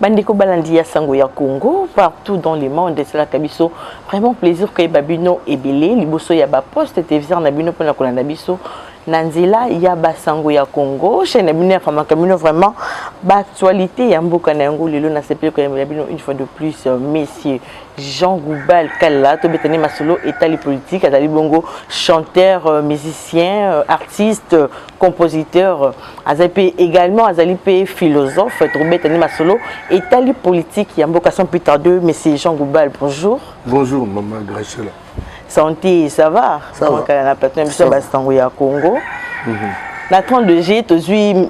Bandeko Balandia Sango ya Congo, partout dans le monde, c'est la Kabiso. Vraiment plaisir que Babino et Belé, Liboso Yaba Poste, télévision Nabino pour la Nabiso, Nanzela Yaba Sango ya Congo, chez Nabino Famakamino, vraiment, actualité, Yamboka Nango, Lilo Nasepé, une fois de plus, messieurs, Jean Goubal Kala, Tobetane Masolo, état politique, Azali Bongo, chanteur, musicien, artiste, compositeur, Azali également, Azali philosophe, Tobetane Masolo, état politique, Yamboka sans plus tarder, monsieur Jean Goubal, bonjour. Bonjour, maman Grachela. Santé, ça va? Ça va. Na Congo. La 32G, tu as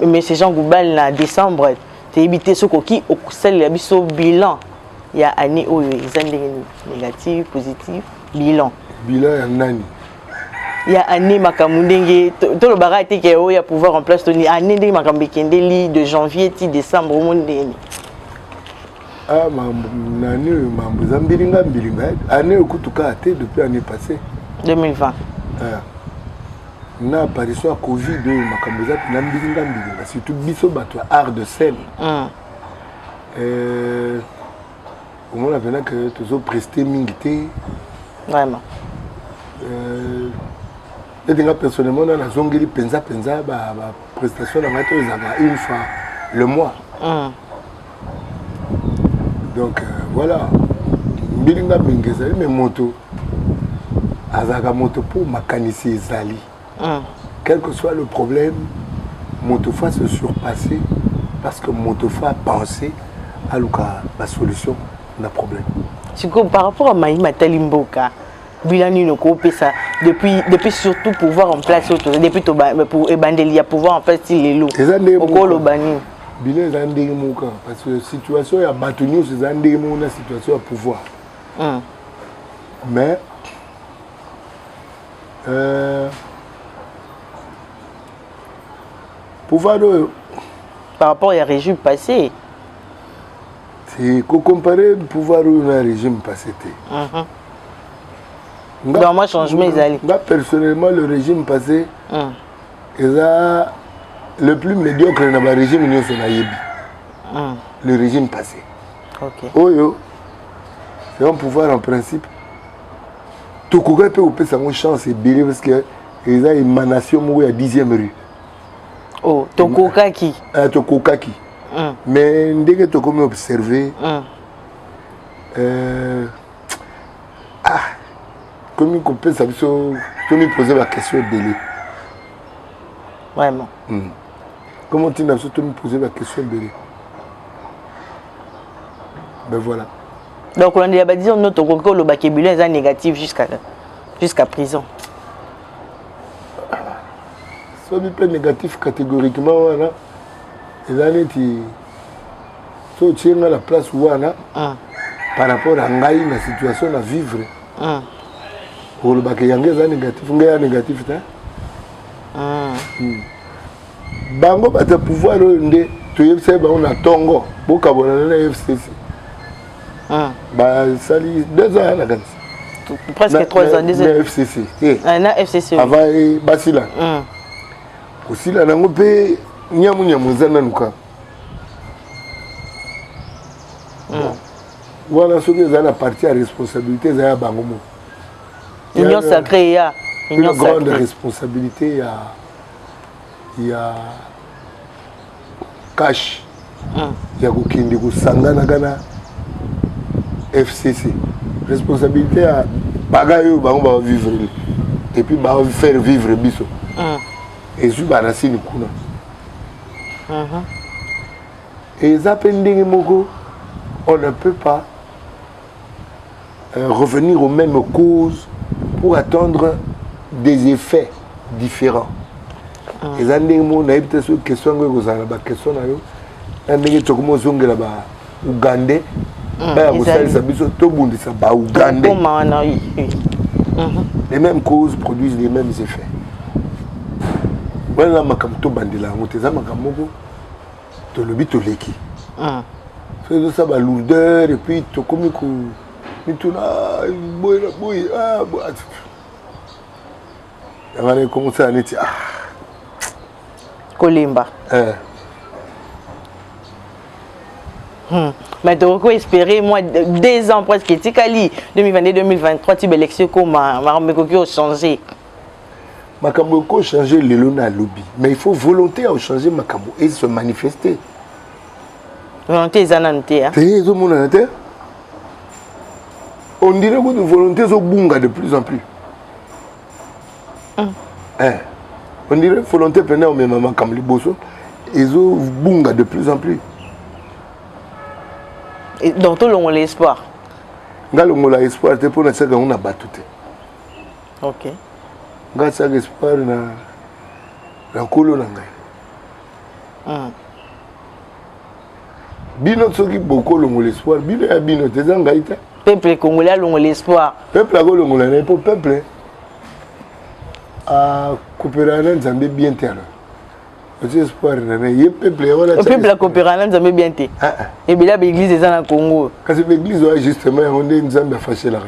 monsieur Jean Goubal en décembre, tu as habité ce qui au celle bilan. Il y a année où il y a négatif, positif, bilan. Bilan ya nani? Il y a année makamundenge, tout le bagage était qu'il y a pouvoir en place Tony année de makambekendeli de janvier à décembre au monde. Ah nani mambo zambilinga année okutuka até depuis l'année passée 2020. Na apparition à Covid makambo za nambilinga surtout biso bato art de scène. Au moins, on a que tu as presté mingité. Vraiment. Personnellement, on a zongeli penza prestation une fois le mois. Donc voilà. Bilinga bingeza mais moto. Azaka moto pour mécanicier zali. Quel que soit le problème, moto fa se surpasser parce que moto fa penser à la solution. Un problème. Par rapport à Maïma Talimboka, Bilani no ça depuis surtout pouvoir en place depuis pour Ebandelia pouvoir en place les lots. Okolo bani. Bilani zandé moka parce que situation ya batuni c'est zandé mona situation à pouvoir. Mais pouvoir par rapport au régime passé. C'est comparer le pouvoir au régime passé. Dans moi, changement, personnellement, le régime passé, le plus médiocre dans le régime, c'est le régime passé. C'est un pouvoir en principe. Tout le monde peut avoir une chance de parce qu'il y a une émanation à 10e rue. Oh, Tokokaki. Tokokaki. Mais dès que tu as observé, comme on peut poser la question de délai. Vraiment. Comment tu as posé la question de délai? Ben voilà. Donc on a dit notre coco le vocabulaire est négatif jusqu'à prison. Soit bien négatif catégoriquement voilà. Et là, tu es à la place où on a par rapport à la situation à vivre. Pour le bac, il y a un négatif, il y a un négatif. Bango va te pouvoir tu sais on a Tongo, beaucoup de FCC. Sali 2 ans la presque 3 ans, 2 ans. FCC. FCC. Avant Basila. Aussi là, on peut voilà ce que la partie à responsabilité de la Bangomo. Union sacrée, une grande responsabilité, il y a cash, il y a Kindi Sangana Gana FCC. Responsabilité à Bagayo, Bango va vivre et puis va faire vivre Bisso. Et je vais rester le coup. Et on ne peut pas revenir aux mêmes causes pour attendre des effets différents. Et ça, on a une question les mêmes causes produisent les mêmes effets. Voilà makamto bandela ngoteza makamoko to lobi to leki. C'est ça ba lourdeur et puis to komi ko mituna boy boy on a commencé à dire Kolimba. Mais tu peux espérer, moi, 2 ans presque, Tikali, 2022-2023, tu as l'élection comme Marameko a changé. Makambo a changé le lona lobby. Mais il faut volonté à changer Makambo et se manifester. Volonté, ils en ont. On dirait que la volonté est bunga de plus en plus. On dirait que la volonté pendant au même moment comme les bosso, ils ont bunga de plus en plus. Et donc tout le monde a l'espoir. On a l'espoir, c'est pour nous que on a battu. Ok. On a l'espoir dans Kolo Nangai. Bino tsoki beaucoup l'espoir, bino ya bino tezangaita. Peuple congolais a l'espoir. Peuple a congolais pour peuple a coopérer nzambe bien terre. Aussi espoir na ye peuple wala. Le peuple a coopérer nzambe bien terre. Et bien l'église est dans le Congo. Parce que l'église est justement on est nzambe fâché là.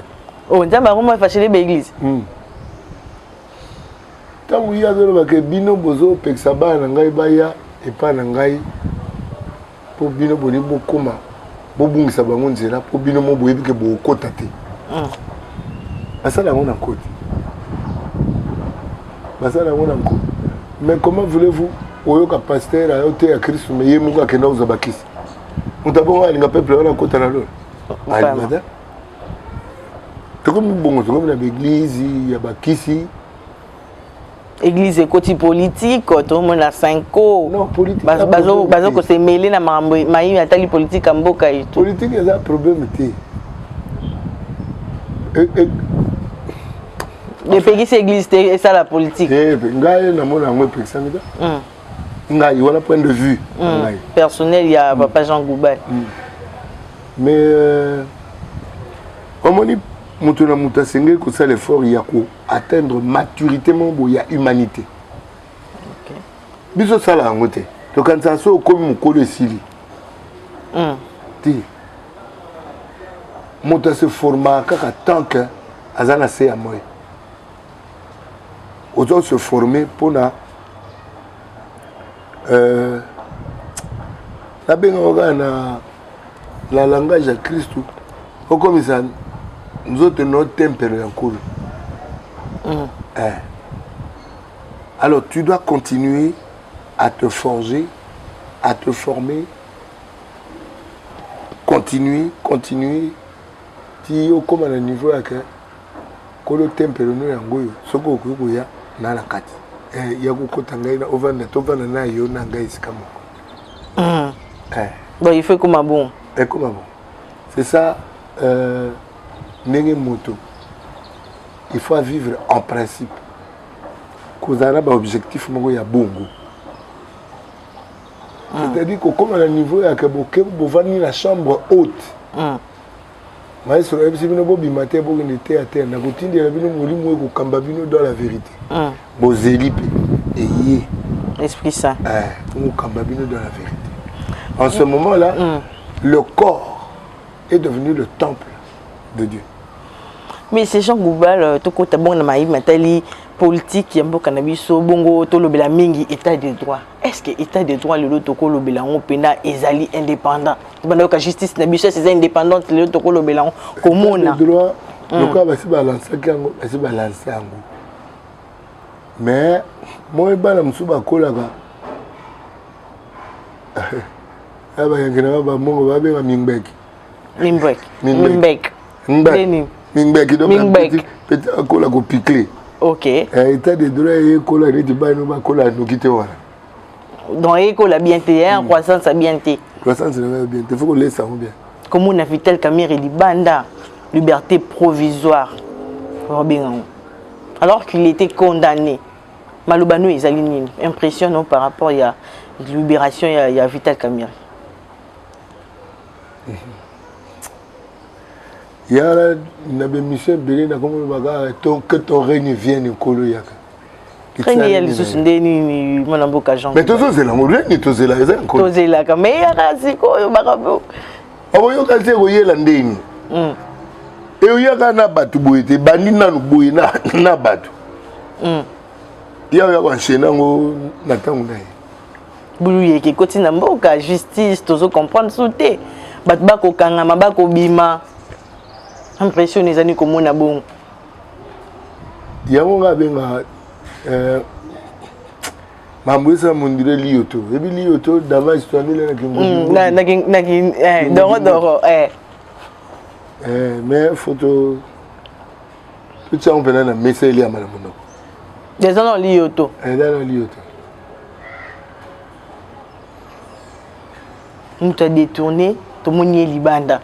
Oh nzambe vraiment fâché l'église. Tant il y a que bino bozo peksa ba na ngai baya et pas na ngai pour bino boni bokoma. Bobungisa bango nzela po bino mo boyebi ke bokota te. Basala ngona nkoti. Basala ngona nkoti. Mais comment voulez-vous oyoka pasteur ayote ya Christ mais yemu ka kenda uzabakisi. Mutabonga linga peuple wana kota na lo. Ali mada. Toko mbongo toko na église ya bakisi. Église et côté politique, tout le monde a 5 ans. Non, politique. Bazo ko se mêler na maï atali politique amboka et tout. Politique est un problème té. Les pays c'est église et ça la politique. Ngai na mona ngwe peksa mida. Ngai wala point de vue. Personnel il y a papa Jean Goubal. Mais omoni mutu na mutu asengeli kosala l'effort ya ko atteindre maturité mombo ya humanité. OK. Biso sala yango te. To kanisa so komi mukolo esili. Ti. Mutu se forma kaka tant que azana se ya moyo. Ozo se former pour la benga na la langage à Christ. Comme ça nous autres notre tempéré en cours. Alors tu dois continuer à te forger, à te former, continuer. Tu au comme à un niveau à que le tempéré nous en goyo, ce que vous ya na la kati. Ya kokota ngai na ovanda tovanda na yo na ngai sikamo. Bon, il fait comme un bon. Et comme un bon. C'est ça. Moto. Il faut vivre en principe. Qu'on a un objectif, il y a bongo. C'est-à-dire que comme à un niveau, il y a que vous venir la chambre haute. Mais sur le FC Bino Bimaté, vous n'êtes à terre. Vous avez dans la vérité. Vous avez et Esprit Saint. Vous avez dans la vérité. En ce moment-là, le corps est devenu le temple de Dieu. Mais ces gens Goubal, tout côté bon na matali politique yambo cannabis bongo to lobela mingi état de droit. Est-ce que état de droit le toko lobela on pena ezali indépendant? Banda ka justice na biso c'est indépendante le toko lobela on komona. Le droit le quoi va se balancer kango, se balancer ango. Mais moi bana msuba kola ba. Aba yangena ba mongo ba be mingbek. Mingbek. Mingbek donc petit kola ko piquer. OK. État de droit et kola ni ba no ba kola no kité wala. Donc école bien té croissance bien té. Croissance bien té faut qu'on laisse ça bien. Comme on a Vital Kamerhe di banda liberté provisoire. Alors qu'il était condamné. Malubano ezali impression par rapport à la libération il y a Vital Kamerhe. Il y a une mission Belé que ton règne vienne au Kolo Yaka. Règne ya lisusu ndeni mwana mboka Jean. Mais tozo zela mo règne tozo la eza encore. Tozo la ka mais ya siko yo bakabo. Abo yo ka tse ko yela ndeni. E yo yaka na batu boyete bandi na luboyi na batu. Ya ya kwa shena ngo na tangu na ye. Bulu yeke koti na mboka justice tozo comprendre sauter. bato bakokangama bakobima impression ezali komona bongo yango nga benga Mambouissa mondire lioto. Et puis lioto d'avant histoire doro mais photo tout ça on peut na message li amala mono. Des gens lioto. Dans lioto. On t'a détourné, tout le monde est libanda.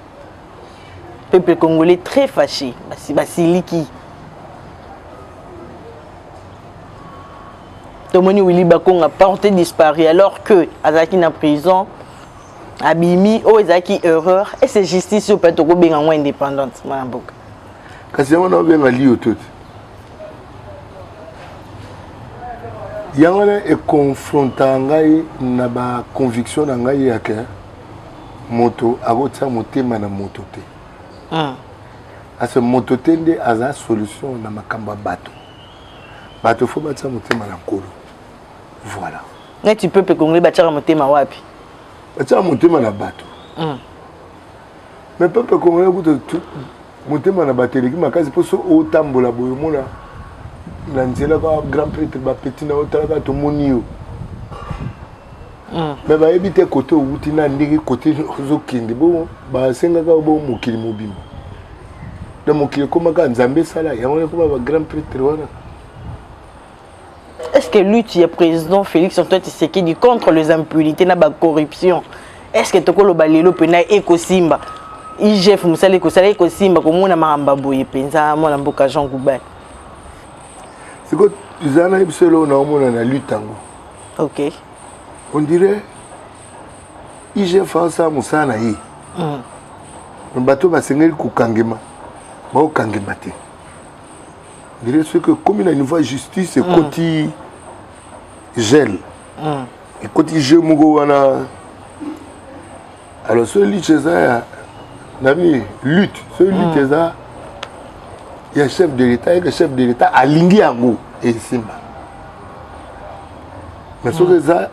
Peuple congolais très fâché. Basiliki. Tomoni Willy Bakong a porté disparu alors que Azaki na prison Abimi o Azaki erreur et c'est justice au peut ko benga moins indépendante Malamboka. Kasi on a benga li tout. Yangana e confronta ngai na ba conviction na ngai yake moto agotsa motema na moto te. Ase moto te nde aza solution na makamba bato. Bato faut batsa motema na kolo. Voilà. Mais tu peux congolais battre motema wapi? Batsa motema na bato. Mais peuple congolais tout motema na bato leki makazi poso otambola boyo mona na nzela ka grand prêtre ba petit na otala ka to monio. Mais ba ebite côté outi na ndiki côté zokinde bo ba senga ka bo mokili mobimba. De mokili koma ka nzambe sala ya wana ko ba grand prêtre wana. Est-ce que lui, tu es président Félix Antoine Tshisekedi contre les impunités, la corruption? Est-ce que tu as le balelo pena ekosimba? IGF musale ekosala ekosimba comme on a maramba boye penza moi mboka Jean Goubal. C'est que tu as un solo na omona na lutte ngo. OK. On dirait IGF ça musana yi. Bato ba sengeli ku kangema. Ba kangema te. On dirait ce que comme il a une voie justice et côté gel. Et côté jeu mugo wana. Alors celui chez ça nami lutte, celui chez ça il y a chef de l'État et le chef de l'État a lingi ango et simba. Mais ce que ça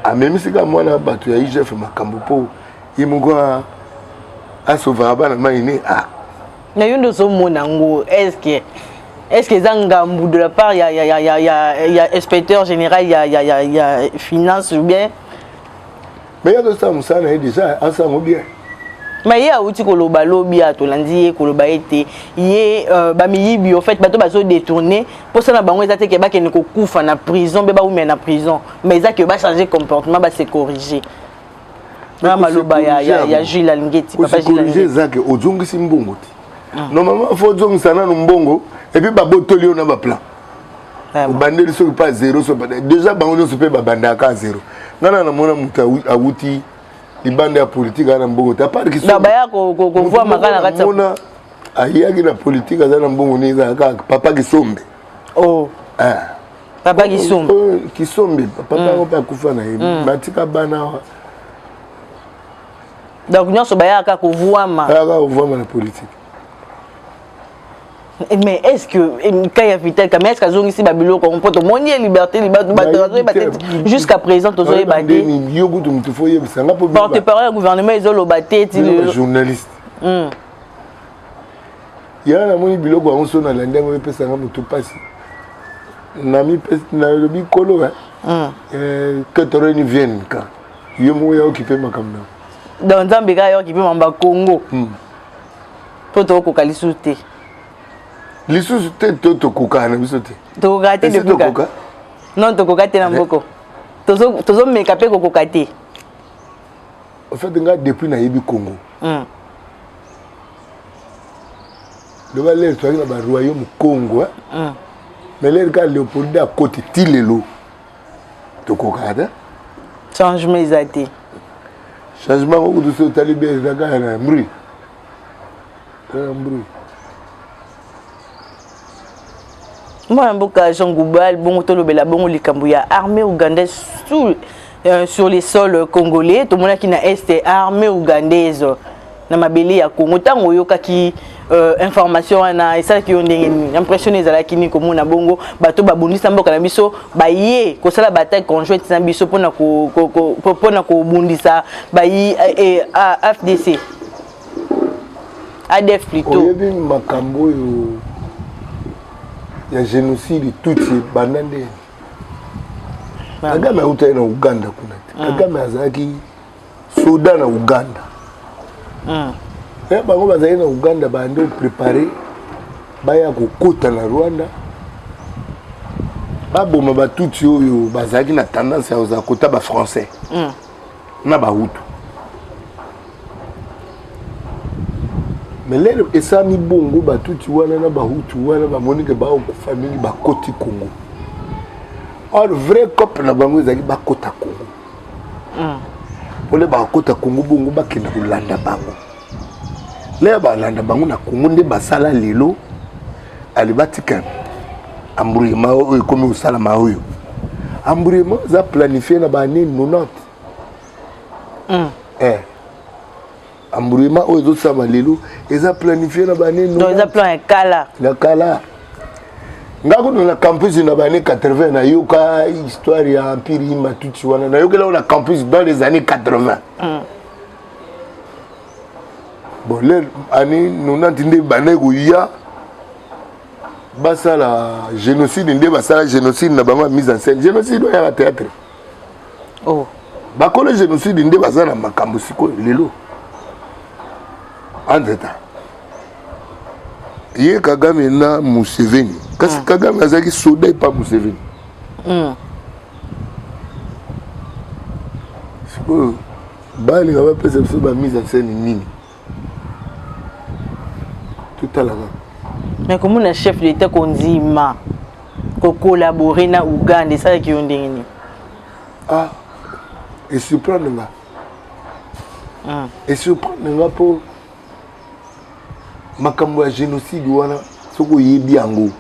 a même si moi na batu ya IGF makambo po imugo a sauver bana maine ah. Na yondo so monango est-ce que Zangambu de la part il y a inspecteur général il y a finance ou bien mais il y a ça musana déjà ensemble bien mais il y a outil koloba lobby à tolandi koloba été yé bamiyibi en fait bato bazo détourner pour ça na bango ezate ke ba ke ko kufa na prison be ba ou na prison mais ça que ba changer comportement ba se corriger na maloba ya Jules Alingeti papa Jules Alingeti zake ozongisi mbongo ti normalement faut zongisa na mbongo et puis babotoli on a ba plan bandeli so pas zéro so déjà bango no se peut ba banda ka zéro ngana na mona muta awuti libanda ya politique ana mbongo ta pas ki so ba ya ko voir makana kata mona ayaki na politique azana mbongo ni za ka papa Kisombe oh papa Kisombe Kisombe papa ko pa kufa na yeba batika bana donc nyonso ba ya ka ko voir na politique. Mais est-ce que quand il y a Vital Kamerhe est-ce qu'ils ont ici babilo qu'on peut monter liberté jusqu'à présent tous les battés porte-parole gouvernement ils ont le batté journaliste il y a un moni biloko on sonne la ndenge on peut ça mutu passe nami na lobi kolo que toreni vienne quand yo mo ya occupé makamna dans Zambia yo occupé mamba Congo pour to ko kalisute lisusu te to kokana biso te to kokate de buka non to kokate na mboko tozo meka pe ko kokate en fait nga depuis na yebi Congo le valer to na ba royaume Congo mais l'air ka Léopold à côté tilelo to kokata changement exacté changement ko to so talibé na ga na mbri moi mboka Jean Goubal bon tolobela bon likambo ya armée ougandaise sur les sols congolais tout monde qui na est armée ougandaise na mabeli ya Congo tango yoka ki information wana ça qui on ndenge impression ezala kini ko mona bongo bato babundisa mboka na biso baye ko sala bataille conjointe na biso pona ko bundisa bayi AFDC ADF plutôt oyebi makambo yo ya génocide tuti banande Kagame auta na Uganda kuna Kagame azaki soda na Uganda bango bazali na Uganda bande préparer baya kokota na Rwanda baboma batuti oyo bazaki na tendance ya oza kota ba français na ba hutu mais lelo esami bongo batuti wana na ba hutu wana ba monike ba ko famille ba koti Congo or vrai couple na bango ezaki ba kota Congo ole ba kota Congo bongo ba kenda kolanda bango le ba landa bango na Congo nde basala lelo alibatika embrouillement oyo comme osala ma oyo embrouillement za planifié na ba année 90 embrouillement oyo zosala lelo eza planifié na ba année 90 donc eza plan ya kala ngako na campus na ba année 80 na yoka histoire ya empire matuti wana na yoka na campus dans les années 80 bon les années 90 nde bana ko ya basala génocide nde basala génocide na bango mise en scène génocide ya la théâtre bakolo génocide nde basala makambo siko lelo entre-temps ye Kagame na Museveni kasi Kagame azaki soda pa Museveni siko bali ngaba pesa biso ba mise en scène nini tout à l'heure mais comme un chef d'État konzima ko collaborer na Uganda ça qui on ndengini et surprendre nga et surprendre nga pour makambo ya génocide wana soko yebi yango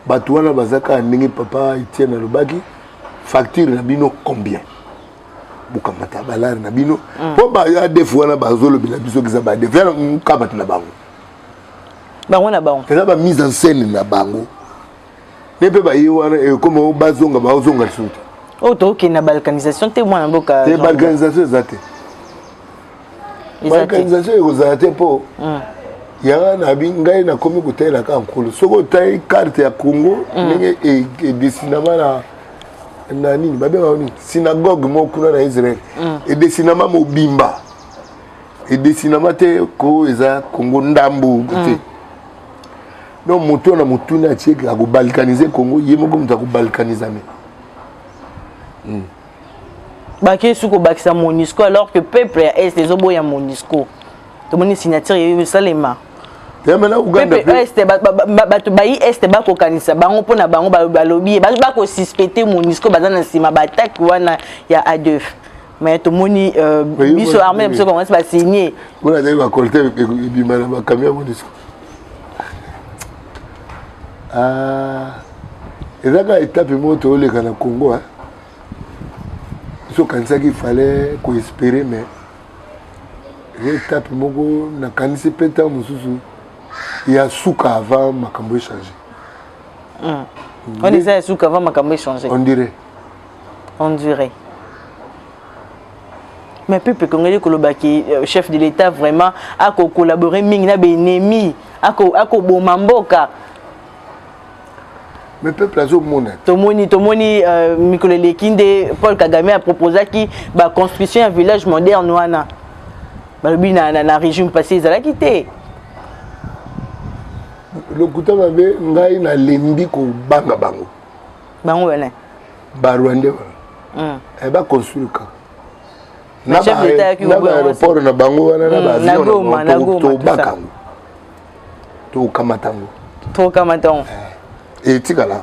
bato wana bazaka ndenge papa Etienne Lobaki facture na bino combien bukamata balari na bino po ba ya defu wana bazolo bila biso kiza ba defu ya mukabata na bango bango na bango eza ba mise en scène na bango nepe ba ye wana comme bazonga bazonga suti to ke na balkanisation te mwana mboka te balkanisation ezate balkanisation ezate po yanga na bingai na komi kutela ka nkulu soko tai carte ya Congo ndenge e dessinama na nini babe ngani synagogue mo kuna na Israël e dessinama mobimba e dessinama te ko eza Congo ndambu te non moto na mutuna tcheke ko balkaniser Congo yemo ko mta ko balkaniser me baki suko bakisa MONUSCO alors que peuple ya est les obo ya MONUSCO to moni signature ye salema yamela Uganda peuple est bato bayi est ba ko kanisa bango pona bango balobi ba ko suspecter MONUSCO bazana sima ba attaque wana ya ADF mais to moni biso armée biso commence ba signer bona dai ba colter bimana ba camion MONUSCO ezaka étape moto oleka na Congo so kanisa qu'il fallait qu'on espérer mais étape moko na kanisa peta mususu ya suka avant makambo changer on disait suka avant makambo changer on dirait mais peuple congolais kolobaki chef de l'état vraiment a collaborer mingi na benemi a boma mboka mais peuple azo mona tomoni mikolo lekinde Paul Kagame a proposé qui ba construction un village moderne wana balobi na régime passé ezala quitté le kutama be ngai na lembi ko banga bango wana ba Rwanda e ba construire ka na chef d'état qui na aéroport na bango wana na ba avion to bakango to kamatango et tigala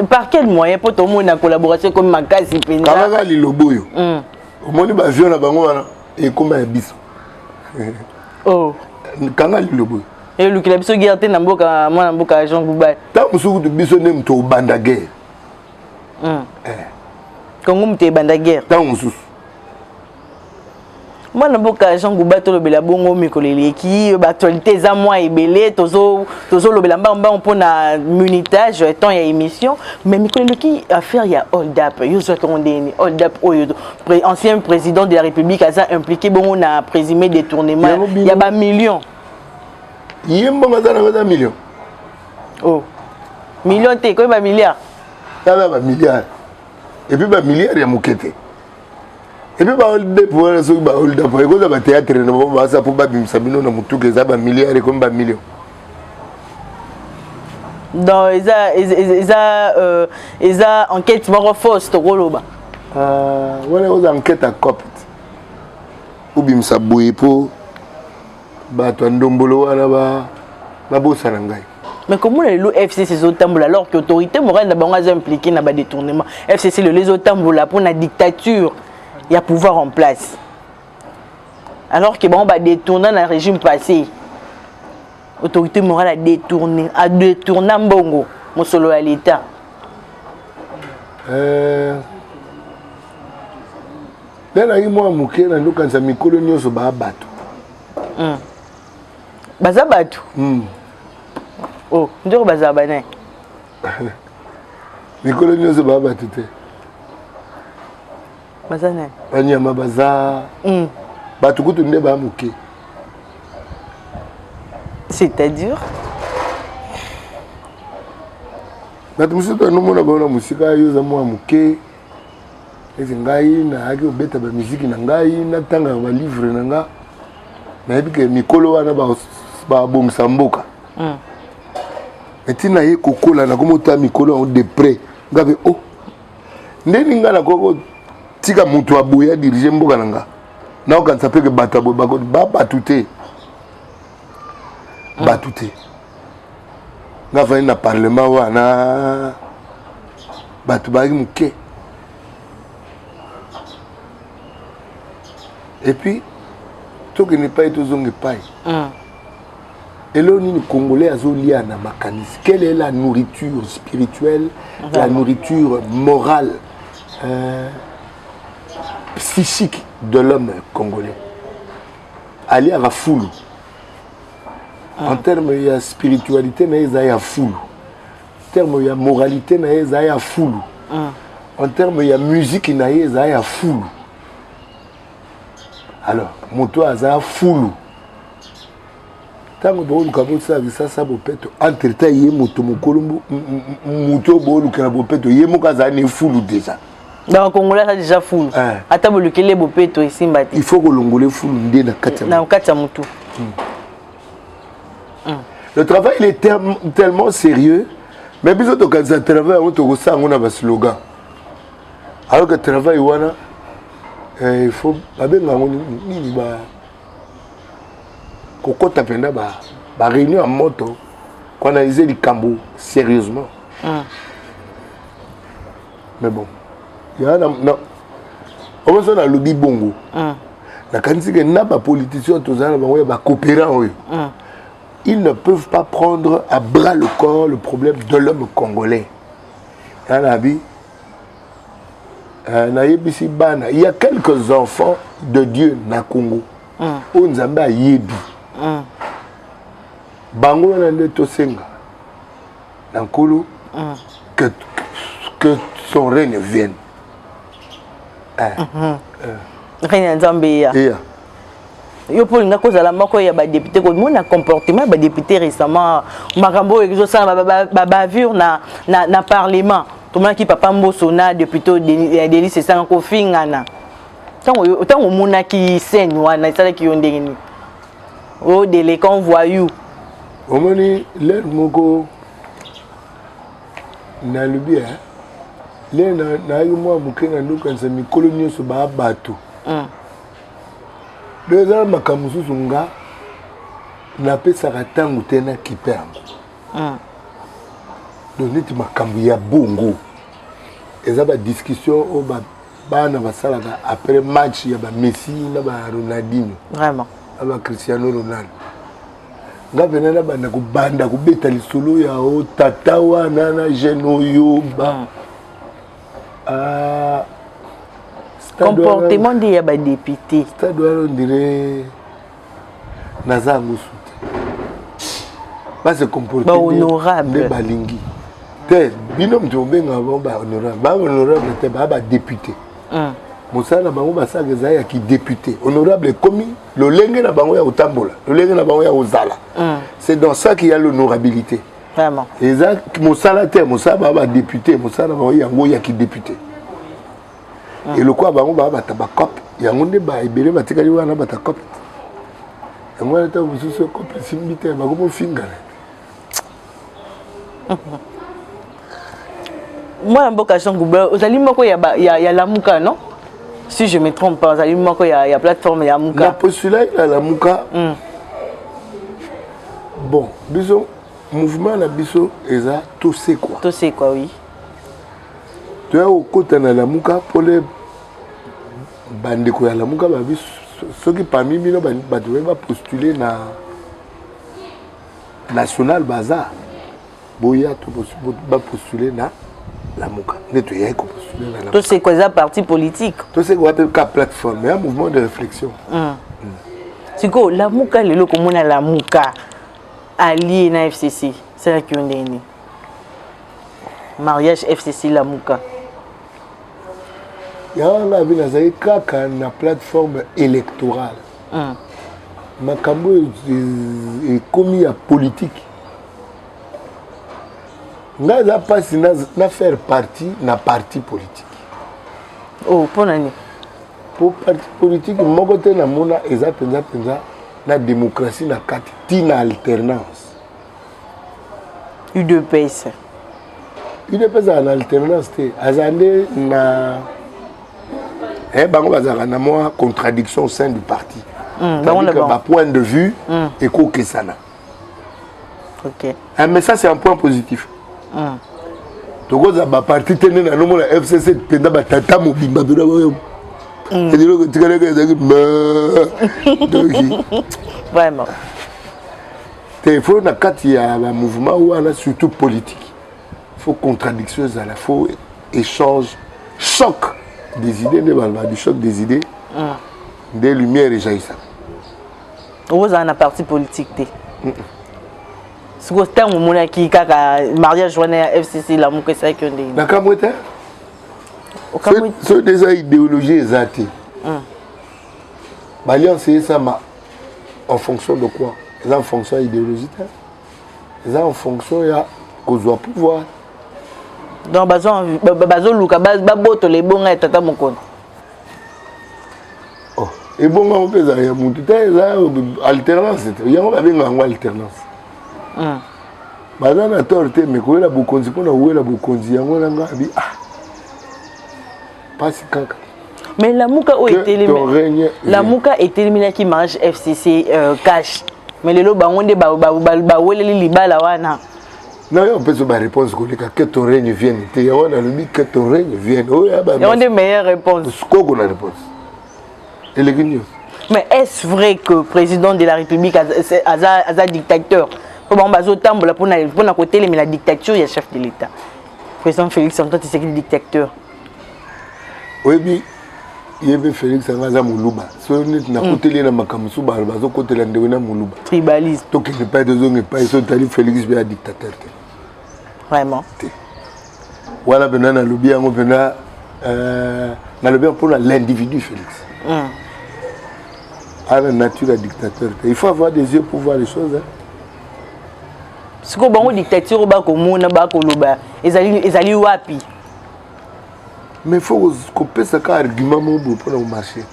par quel moyen pour tout le monde en collaboration comme makasi penza kala liloboyo omoni ba avion na bango wana e koma ya biso kanga liloboyo et le club so guerre na mboka mwana mboka Jean Bouba ta musuku to biso nem to banda guerre Congo mte banda guerre ta mususu Moi naboka Jean Goubato le bela bongo mikolele ki actualité za moi ebele tozo le bela mbamba on pona munitage temps ya émission mais mikolele ki affaire ya hold up yo zo tondeni hold up oyo ancien président de la République a impliqué bongo na présumé détournement il y a ba millions yembo ngazana millions oh millions te ko ba milliards tala ba milliards et puis ba milliards ya mukete. Et puis, hold up, hold up, et quand théâtre, ça pour pas bimsabino na mutu que ça ba milliards et comme ba millions. Dans ils a enquête maro fausse to koloba. Voilà aux enquêtes à copte. Ou bimsaboye po ba to ndombolo wana ba bossa na ngai. Mais comment le FCC zotambola alors que autorité morale na bango impliqué na ba détournement. FCC le les zotambola pour la dictature. Il y a pouvoir en place. Alors que bon, bah détourner dans le régime passé, l'autorité morale a détourné un bongo, mon solo à l'État. Là, moi, mouké, là, nous quand ça me colonise au bas bateau. Baza bateau. Oh, nous avons baza bané. Me colonise au bas bateau. Bazane. Banyama baza. Batukutu nde ba muke. C'est-à-dire Batu musika no mona bona musika yoza mwa muke. Ezi ngai na haki obeta ba musique na ngai na tanga ba livre na nga. Na ebike mikolo wana ba bomsa mboka. Etina ye kokola na komota mikolo on de près. Ngabe oh. Ndeni ngala koko tika mutu abuya dirige mboka nanga na okanisa pe ke bato aboye bakoti batute nga fani na parlement wana bato baki muke et puis tokende pai tozonga epai elo nini congolais azolia na makanisi quelle est la nourriture spirituelle la nourriture morale psychique de l'homme congolais. Ali à la foule. En termes de spiritualité, il y a foule. En termes de moralité, il y a foule. En termes de musique, il y a foule. Alors, mon toit a foule. Tant que ça entre temps, il y a moto foule déjà. Dans le Congolais, c'est déjà fou. Attends, le Kélé Bopeto ici, il faut que l'ongolais fou l'undé dans Katiamoutou. Le travail il est tellement sérieux, mais bisous quand ça travaille, on a un slogan. Alors que le travail, il faut ba réunion en moto, qu'on analyse les cambos sérieusement. Mais bon. On va dans le lobby bongo. La quantité n'a pas politicien coopérant. Ils ne peuvent pas prendre à bras le corps le problème de l'homme congolais. Il y a quelques enfants de Dieu na Congo. On zamba yebi. Bango nande tosenga. Nankolo que son règne vienne. Rien Zambia. Yo pour nga cause la moko ya ba député ko mon comportement ba député récemment makambo exo ça ba bavure na parlement tout le monde qui papa mboso na député Denis c'est ça ko fingana tant mona qui saigne wana ça qui on ndengeni o de les convoyous o moni l'air moko na le bien les na moi mukena ndukanza mikolo nyoso ba bato deux ans makamususu nga na pesa katangu tena kipermo donc neti makambu ya bongo eza ba discussion o ba bana basalaka après match ya ba Messi na ba Ronaldinho vraiment aba Cristiano Ronaldo nga venana banda kubanda kubeta lisolo ya o tata wana na jeune oyo ba comportement de ya ba député stade on dirait naza ngusu ba se comporter honorable de balingi te bino mtu obenga ba honorable te ba député mosala bango basaka eza ya ki député honorable comme lolenge na bango ya otambola lolenge na bango ya ozala c'est dans ça qu'il y a l'honorabilité vraiment eza mosala te mosala ba député mosala bango yango ya ki député et le quoi bango ba tabakop yango nde ba ebele batikali wana batakop yango ata bususu cop simbite ba ko fingala moi mboka Songouba ozali moko ya Lamuka non si je me trompe pas ozali moko ya plateforme ya Muka la postulat ya Lamuka bon biso mouvement na biso eza tout c'est quoi oui tu as au côté na Lamuka pour les bandeko ya Lamuka ba biso ceux qui parmi bino ba devait postuler na national bazar boya to ba postuler na Lamuka neto ya ko postuler na Lamuka tout c'est quoi ça parti politique tout c'est quoi la plateforme un mouvement de réflexion siko Lamuka lelo komona Lamuka allié na FCC c'est là qui on est mariage FCC Lamuka yanga bina zai kaka na plateforme électorale makambo est commis à politique ngaza pasi na faire partie na parti politique oh pour nani pour parti politique moko te na mona eza penza na démocratie na kati tina alternance UDPS na alternance te azande na bango bazaka na moi contradiction au sein du parti ba point de vue et kokesana OK mais ça c'est un point positif tokoza ba parti tene na nomo la FCC penda ba tata mobimba bira boyo c'est dire que tu connais que vraiment il faut na kati ya ba mouvement ou ana surtout politique il faut contradiction à la faut échange choc des idées du choc des idées des lumières et jaillissant vous avez un parti politique ce que c'est un moment qui kaka mariage journée FCC la muka c'est que ndé na kamwete c'est déjà idéologie exacte l'alliance c'est ça en fonction de quoi c'est en fonction idéologique c'est en fonction ya kozwa pouvoir donc bazo luka baboto les bonga tata mokono oh et bonga on peut ya mutu ta là alternance yango ba benga ngo alternance baza na torte mais koyela bokonzi pona wela bokonzi yango na ngabi pasi kaka mais Lamuka o été Lamuka est éliminé qui marche FCC cash mais le lo bango nde ba weleli libala wana non on peut se ba réponse que ton règne vienne te on a dit que ton règne vienne oh ya ba on a meilleure réponse ko la réponse et les guignos mais est-ce vrai que président de la République a dictateur pour bon bazo tambola pour na côté mais la dictature il y a chef de l'État président Félix Antoine Tshisekedi dictateur oui bi yebe Félix Angaza Muluba so net na côté na makamusu bazo côté la ndeko na Muluba tribaliste to que ne pas de zone pas so tali Félix bien dictateur vraiment voilà bena na lobi yango bena na lobi pour l'individu Félix à la nature de dictateur il faut avoir des yeux pour voir les choses ce que bango dictature ba ko mona ba ko loba ezali wapi mais faut couper ça car argument pour le marché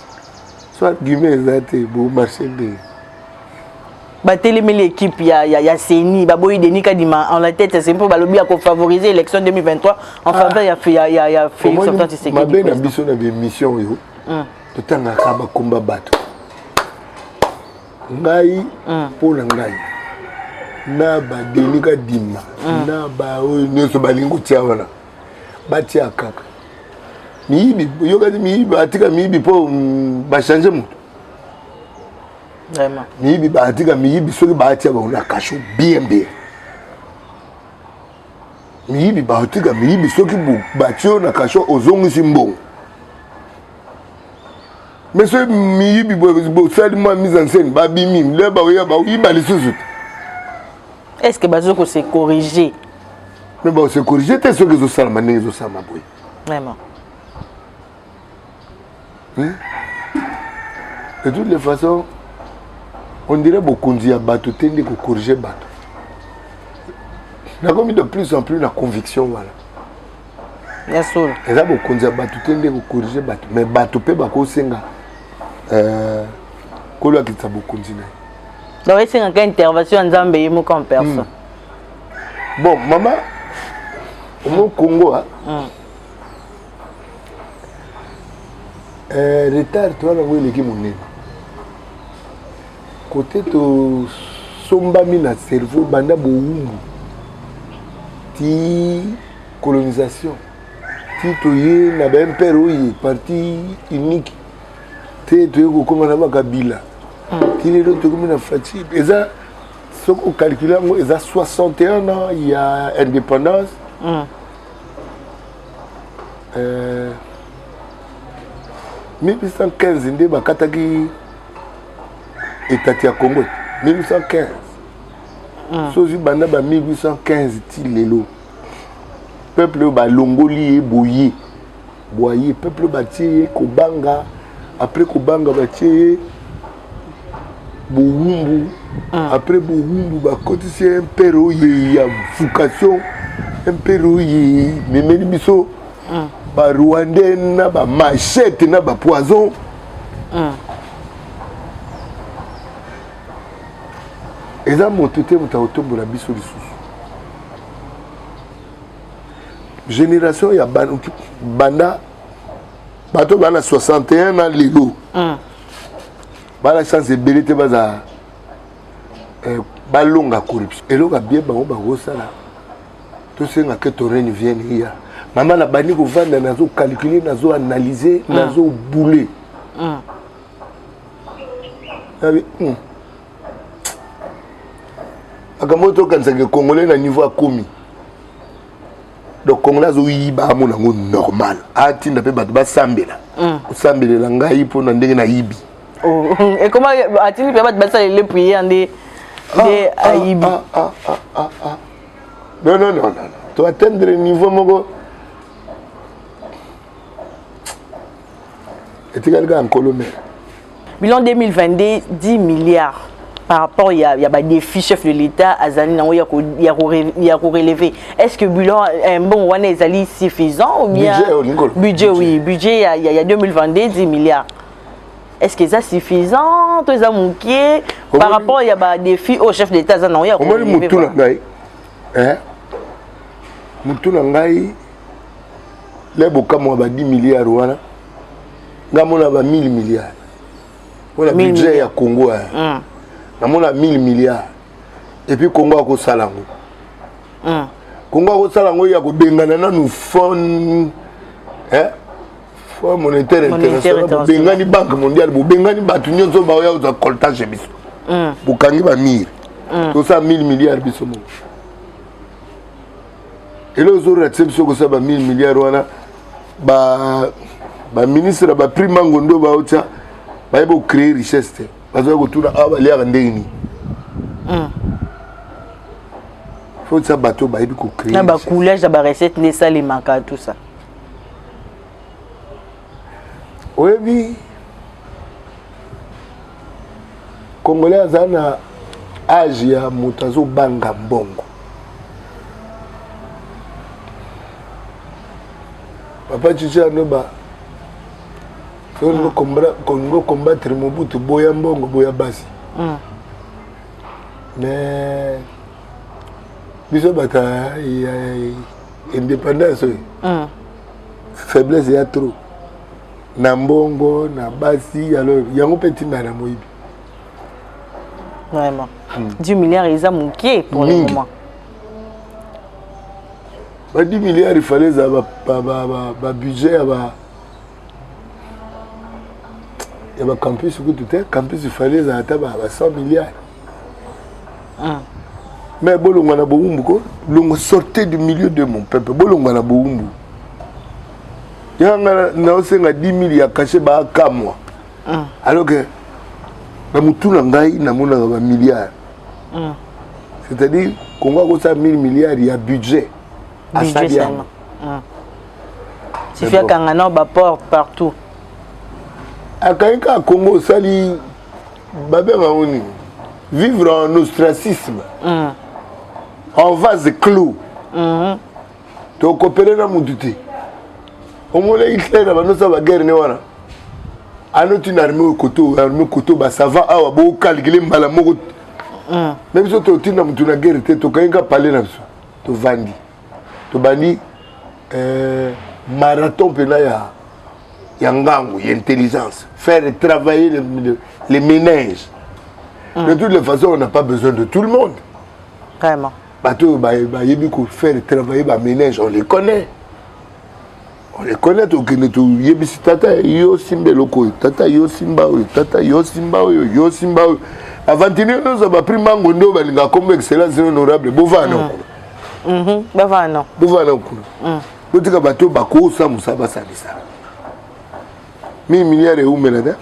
soit argument exact pour marché de ba télémé l'équipe ya Seni ba boyi Denis Kadima en la tête c'est pour ba lobby à favoriser l'élection 2023 en faveur ya Félix Antoine Tshisekedi ma ben ambition na mission yo tout en akaba combat bato ngai pour ngai na ba Denis Kadima na ba oyo nyoso balingo tia wana batia kaka miibi yoka miibi atika miibi po ba changer moto vraiment miibi ba atika miibi soki ba atia ba na kasho bien miibi ba atika miibi soki ba tio na kasho ozongisi mbongo Mais ce miyibi bosalima mise en scène babimi le baoya baoyiba lisusu. Est-ce que bazoko se corriger? Mais bon, se corriger te ce que zo salama ndenge zo salama boy. Vraiment. De toutes les façons, on dirait beaucoup de bateau tende ko corriger bateau. N'a comme de plus en plus la conviction voilà. Bien sûr. Et là beaucoup de bateau tende ko corriger bateau, mais bateau pe ba ko senga ko lo ki tsa beaucoup ndina. Donc c'est une intervention nzambe yimo comme personne. Bon, maman au Congo retard toi na ngwe leki monene. Côté to sombami na cerveau banda boumbu ti colonisation ti toye na ben père oyi parti unique te toye ko koma na bakabila ti lelo to comme na fatigue eza soko calculer ngo eza 61 ans il y a indépendance 1815 nde bakataki état ya Congo 1815 sozi banda ba 1815 ti lelo peuple ba longoli boye boye peuple ba tie kobanga après kobanga ba tie boumbu après boumbu ba kotisi impero ya vocation impero yi memeli biso ba rwandais na ba machette na ba poison eza moto te moto aotombola biso lisusu génération ya banda bato bana 61 na lelo bana chance ebele te baza balonga corruption eloko abie bango bakosala tosenga ke ton règne vienne hier mama na bandi kovanda nazo calculer nazo analyser nazo bouler akamoto kansanga congolais na niveau akomi donc congolais azo yiba amona ngo normal atinda pe bato basambela osambelela ngai mpo na ndenge na yibi et comment a-t-il permis de battre les prières de Aïbi? Non. Tu atteindre le niveau moko. Et tu regardes en Colombie. Bilan 2022, 10 milliards. Par rapport, il y a des défis chef de l'État, Azali, il y a relevé. Est-ce que le bilan est bon, est suffisant ou bien budget, oui. Budget, il y a 2022, 10 milliards. Est-ce que c'est suffisant? Tout ça manqué par rapport il y a des défis au chef d'État ça non il y a mutu na ngai le bokamo ba 10 milliards wana ngamona ba 1000 milliards wala budget ya Congo na mona 1000 milliards et puis Congo a ko salango Congo ko salango ya ko bengana na nu fond Fonds monétaire international bengani banque mondiale bengani batu nyonso ba ya za coltage biso bukangi ba mir to ça 1000 milliards biso mo et les autres réception ko ça ba 1000 milliards wana ba ministre ba prix mangondo ba ocha ba yebo créer richesse te bazo ko tuna aba lia ndeni faut ça bateau ba yebi ko créer na ba coulage ba recette les salimaka tout ça. Oui, Congolais azana âge ya mutazo banga mbongo. Papa Chicha noba. Congo combattre Mobutu boya mbongo boya basi. Mais biso bata indépendance. Faiblesse ya trop. Na mbongo na basi alors yango petit na moyibi vraiment 10 milliards ils ont manqué pour le moment ba 10 milliards il fallait ça ba budget ya ba campus que tout est campus il fallait ça ta ba 100 milliards mais bolongo na boumbu ko longo sortez du milieu de mon peuple bolongo na boumbu yanga na osenga 10 000 ya caché ba kamwa alors que na mutu na ngai namona ba milliards c'est-à-dire Congo a ça 1000 milliards il y a budget à ça bien tu fais kangana ba porte partout akaika Congo sali babe maoni vivre en ostracisme en vase clos to coopérer na mututé au moins Hitler na banosa ba guerre ne wana anote une armée koto ba savant awa bo calculer mbala moko même si tu as une guerre tu as parler na biso to vandi to bandi marathon pena ya ngango ya intelligence faire travailler les ménages de toutes les façons on n'a pas besoin de tout le monde vraiment bato ba yebi ko faire travailler ba ménage on les connaît to kene to yebi tata yo simbelo ko tata yo simba yo simba avantini nous ba pris mango ndo balinga comme excellence honorable bovano bovano botika bato bako sa musaba salisa 1000 milliards et umelada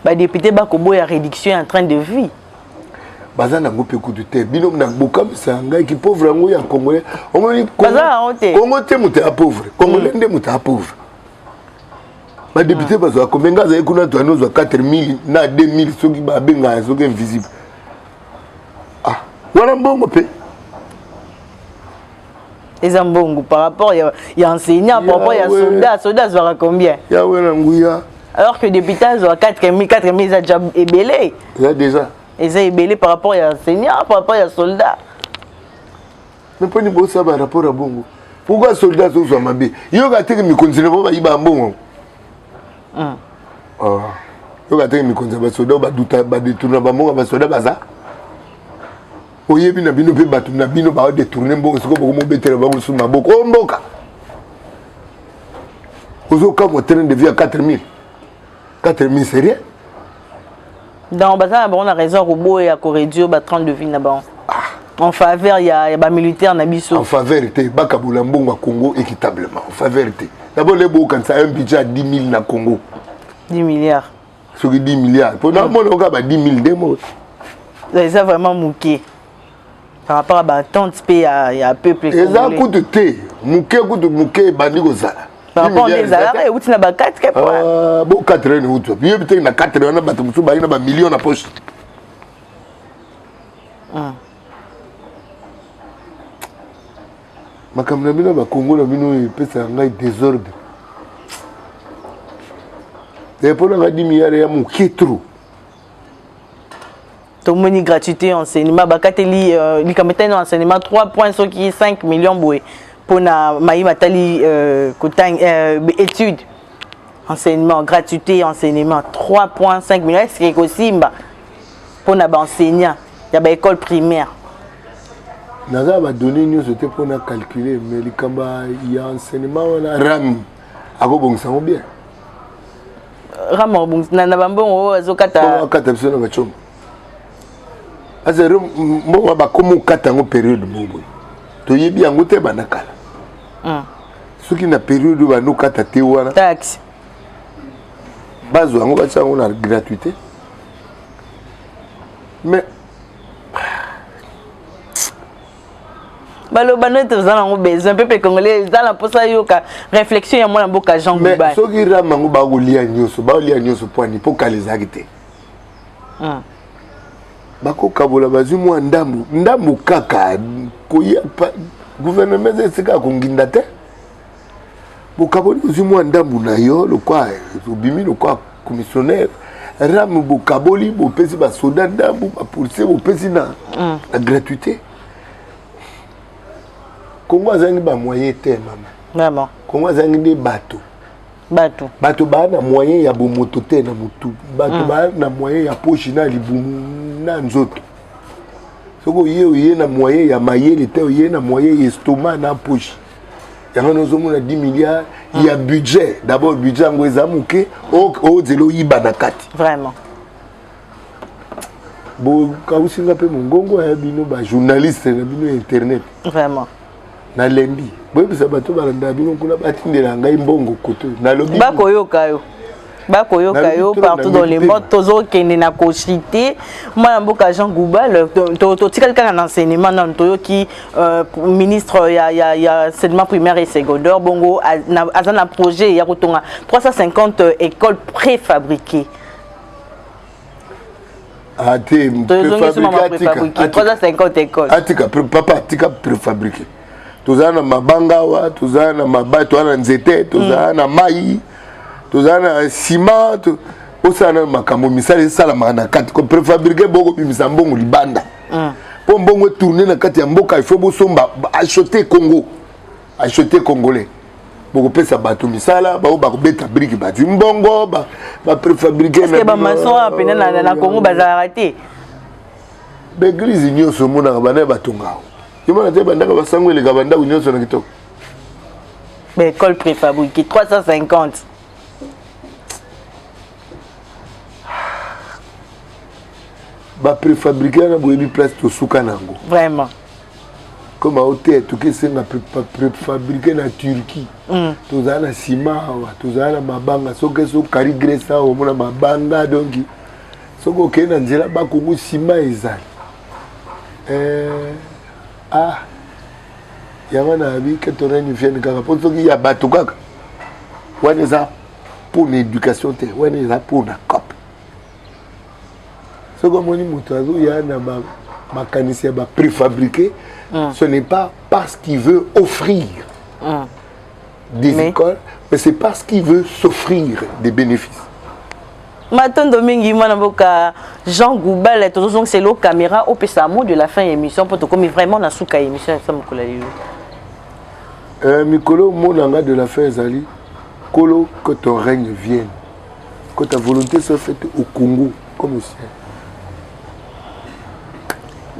ba député ba kobo ya réduction en train de vie bazana ngope kutu te bino na boka sanga ki pauvre ngo ya congolais omoni Congo te muta pauvre congolais nde muta pauvre ba député bazo komenga za ekuna to anozwa 4000 na 2000 soki ba benga soki invisible voilà mbongo pe les mbongo par rapport il y a enseignant par rapport il y a soldat ça combien ya wena nguya alors que député ça 4000 ça déjà ébélé là déjà ils ont ébélé par rapport il y a enseignant par rapport il y a soldat mais pas ni bossa par rapport à bongo pourquoi soldat so so mabe yo ga teke mi continue ba yiba mbongo yo ga teke mi continue ba soldat ba duta ba détourner ba mbongo ba soldat baza oyebi na bino pe batu na bino ba détourner mbongo siko boko mo betela ba musu maboko mboka ozo ka mo train de vie à 4000 c'est rien dans bazar on a raison robot et à réduire ba 30 de vie na ba en faveur il y a ba militaire na biso en faveur te ba kabula mbongo à Congo équitablement en faveur te d'abord les beaux quand ça un budget à 10 000 na Congo 10 milliards ce qui 10 milliards pour nous on a 10 000 des mots ça vraiment mouqué par rapport à ba tant il y a peuple et ça coûte te mouqué bandi ko zala par rapport des salariés ou tu n'as pas 4 que bon 4 ans ou tu bien peut-être na 4 ans na bato musu ba ina ba millions na poche makamna bino ba Congo na bino pesa ngai désordre et pour la 10 milliards ya mouqué trop to moni gratuité enseignement bakateli li kametano enseignement 3 points sur qui 5 millions boué pour na maï matali kotang études enseignement gratuité enseignement 3,5 millions est-ce que simba pour na ba enseignant ya ba école primaire naza ba donner nous c'était pour na calculer mais li kamba ya enseignement na ram ako bongisa bien ram bongisa na bambongo azokata biso na bachomba azero mbongo ba komo kata ngo période mobo to yebi yango te banakala soki na période ba no kata te wana taxe bazo yango ba tsango na gratuité mais balo banote zala ngo besoin peuple congolais zala posa yoka réflexion ya mwana mboka Jean Gouba mais soki rama ngo ba kolia nyoso poani po kalizaki te bako kabola bazu mwa ndambu kaka koya gouvernement esika konginda te bokaboli bazu mwa ndambu na yo lokwa obimi lokwa commissionnaire ram bokaboli bopesi ba soda ndambu ba police bopesi na gratuité Congo azangi ba moyen te mama vraiment Congo azangi de bato ba na moyen ya bomoto te na mutu bato ba na moyen ya poche na libumu na nzoto soko ye na moyen ya mayele te ye na moyen ya estomac na poche yango nozomona 10 milliards il y a budget d'abord budget ngo ezamuke o zelo yiba na kati vraiment bo kausinga pe mongongo ya bino ba journaliste na bino internet vraiment na lendi boyebisa bato balanda bino kuna batindela ngai mbongo koto na lobi bakoyoka yo bakoyoka yo partout dans le monde tozokende na kochite mwana mboka Jean Goubal totikali kaka na enseignement na toyoki ministre ya enseignement primaire et secondaire bongo aza na projet ya kotonga 350 écoles préfabriquées. Ate préfabriqué 350 écoles. Papa atika préfabriqué. Tozana mabanga wa, tozana mabai, tozana nzete, tozana mai, tozana ciment, osana makambo misala sala na kati ko préfabriqué boko bimisa mbongo libanda. Po mbongo tourner na kati ya mboka il faut bosomba acheter Congo. Acheter congolais. Boko pesa bato misala, ba beta brique bati mbongo, ba préfabriqué na. Est-ce que ba maçon apena na Congo bazala raté? L'église nyoso mona bana batongao. Comment tu banda ka sango le kabanda nyoso na kitoko. École préfabriquée 350. Ba préfabriqué na boyebi place to suka nango. Vraiment. Comme à hôtel tout que c'est na préfabriqué na Turquie. Tozana ciment wa, tozana mabanga soke so kari gresa o mona mabanga donc soko kena nzela ba kongo ciment ezali. Yamana abi que ton réunion vient kaka pour soki ya bato kaka. Wana za pour l'éducation te, wana za pour na cop. Soko moni moto azo ya na makanisi ba préfabriqué. Ce n'est pas parce qu'il veut offrir des écoles, mais c'est parce qu'il veut s'offrir des bénéfices. Matin Domingue, Jean Goubal, c'est le caméra au mot de la fin de l'émission pour te comme vraiment dans sous émission ça Mikolo monanga de la fin Zali, Kolo que ton règne vienne, que ta volonté soit faite au Congo comme au ciel.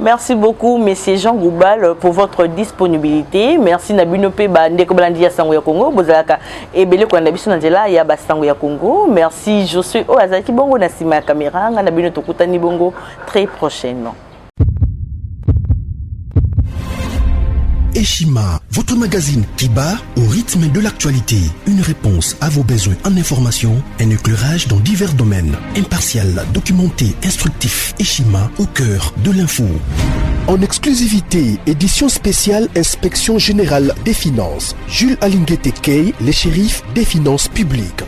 Merci beaucoup, Monsieur Jean Goubal, pour votre disponibilité. Merci Nabino Peba Ndeko Blandi ya Sango ya Congo, Bozalaka et Bele Kwandabiso Nandela ya Basango ya Congo. Merci Josué Oazaki Bongo Nasima caméra, Nabino Tokutani Bongo très prochainement. Eshima, votre magazine qui bat au rythme de l'actualité. Une réponse à vos besoins en information, un éclairage dans divers domaines. Impartial, documenté, instructif. Eshima au cœur de l'info. En exclusivité, édition spéciale Inspection Générale des Finances. Jules Alinguete Kay, les shérifs des finances publiques.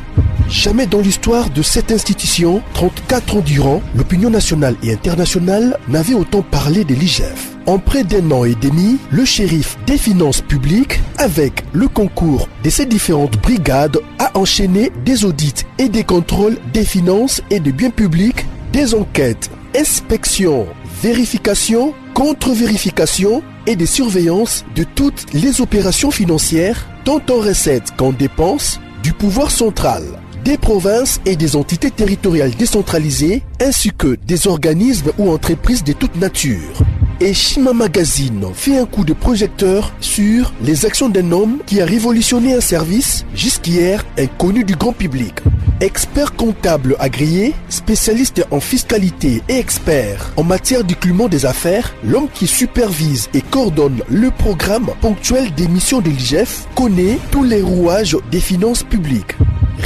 Jamais dans l'histoire de cette institution, 34 ans durant, l'opinion nationale et internationale n'avait autant parlé de l'IGF. En près d'un an et demi, le shérif des finances publiques, avec le concours de ses différentes brigades, a enchaîné des audits et des contrôles des finances et des biens publics, des enquêtes, inspections, vérifications, contre-vérifications et des surveillances de toutes les opérations financières, tant en recettes qu'en dépenses, du pouvoir central, des provinces et des entités territoriales décentralisées, ainsi que des organismes ou entreprises de toute nature. Et Shima Magazine fait un coup de projecteur sur les actions d'un homme qui a révolutionné un service jusqu'hier inconnu du grand public. Expert comptable agréé, spécialiste en fiscalité et expert en matière d'écoulement des affaires, l'homme qui supervise et coordonne le programme ponctuel des missions de l'IGF connaît tous les rouages des finances publiques.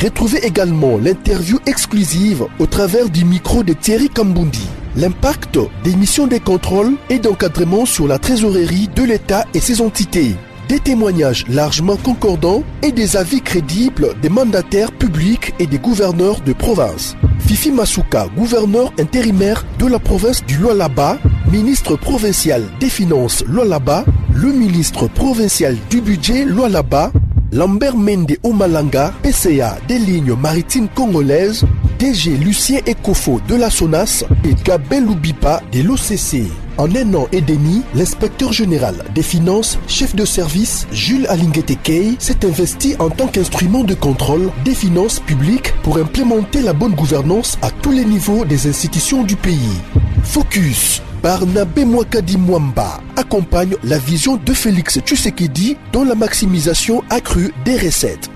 Retrouvez également l'interview exclusive au travers du micro de Thierry Kambundi. L'impact des missions de contrôle et d'encadrement sur la trésorerie de l'État et ses entités. Des témoignages largement concordants et des avis crédibles des mandataires publics et des gouverneurs de province. Fifi Masuka, gouverneur intérimaire de la province du Lualaba, ministre provincial des Finances Lualaba, le ministre provincial du budget Lualaba, Lambert Mende Omalanga, PCA des lignes maritimes congolaises, DG Lucien Ekofo de la SONAS et Gabel Loubipa de l'OCC. En un an et demi, l'inspecteur général des finances, chef de service Jules Alinguete Kay s'est investi en tant qu'instrument de contrôle des finances publiques pour implémenter la bonne gouvernance à tous les niveaux des institutions du pays. Focus. Barnabé Mwakadi Mwamba accompagne la vision de Félix Tshisekedi dans la maximisation accrue des recettes.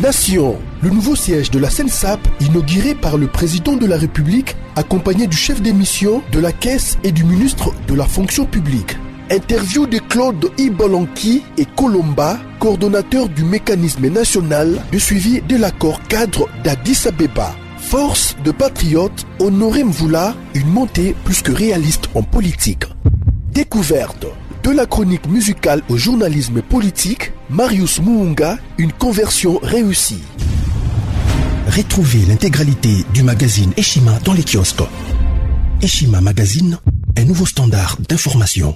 Nation, le nouveau siège de la SENSAP inauguré par le président de la République accompagné du chef des missions de la Caisse et du ministre de la fonction publique. Interview de Claude Ibolanki et Colomba, coordonnateur du mécanisme national de suivi de l'accord cadre d'Addis Abeba. Force de patriotes, Honoré Mvula, une montée plus que réaliste en politique. Découverte. De la chronique musicale au journalisme politique, Marius Muunga, une conversion réussie. Retrouvez l'intégralité du magazine Eshima dans les kiosques. Eshima Magazine, un nouveau standard d'information.